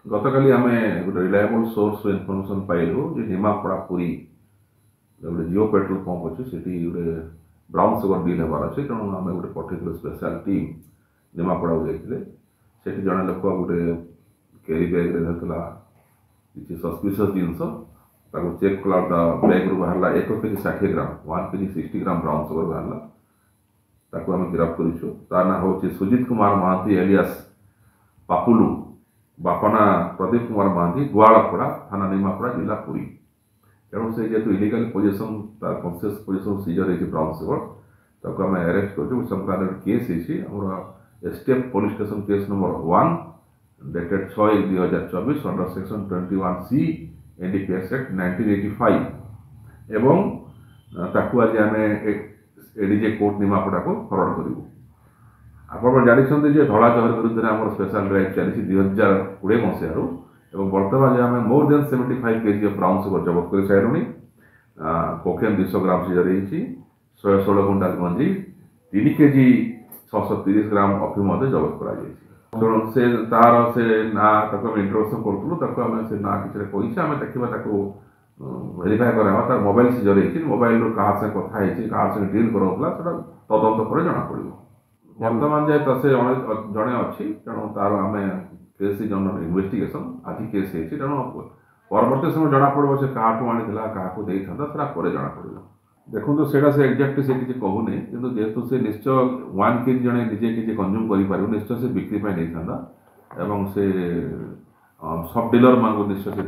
गतकाली आम गोटे reliable source information पाइलु जे निमापड़ा पुरी गोटे जिओ पेट्रोल पंप अच्छे से गोटे ब्राउन सुगर डील होबार अच्छे तेणु आम गोटे पठेल स्पेशल टीम निमापड़ा जाते से जड़े लोक गोटे कैरी बैग धरता किसी सस्पिशियस जिनस चेक कला बैग रू बाहर 1 केजी 60 ग्राम 1 केजी 60 ग्राम ब्राउन सुगर बाहर आम गिरफ्त कर ना हूँ सुजित कुमार महांती एलियास पापुलू बापना प्रदीप कुमार महांती गुआड़पड़ा थाना निमापड़ा जिला पुरी तेणु से जेहतु इलिगाल पोजिशन तार कनसीयस पोजिशन सीजर है ब्राउन सुगर ताको आम अरेस्ट कर संक्रांत case STF police station case number 1 dated 6/1/2024 under section 21C NDPS act 1985 एवं ताकू आज आम एडीजे कोर्ट निमापड़ा को फरवर्ड करूँ। आप जानते धड़ा जहर विरुद्ध में स्पेशल ड्राइव चली 2020 मसीह बर्तमान आम more than 75 KG brown sugar जबत कर सारूँ कोकेन 200 ग्राम सीजर होती 116 कुंटाल गंजी 3 केजी 630 ग्राम अफिम जबत कर से तार से ना इंट्रोडक्शन करूँ से ना किसी आम देखा भेरीफाए करा तार मोबाइल सीजर होती मोबाइल क्या कथा क्या डील कराला तदंत पर जना पड़ बर्तमान जाए तो से जड़े अच्छी तेणु तार आम केस इन्वेस्टिगेशन आज केस तेणु परवर्त समय जना पड़ो से क्या आनी क्या देता पर जना पड़ो देखो से एक्जाक्टली से किसी कहूनी कि जेहेतु से निश्चय 1 केजी जड़े निजे किसी कंज्यूम कर निश्चय से बिक्री नहीं था से सब डीलर मान निश्चय से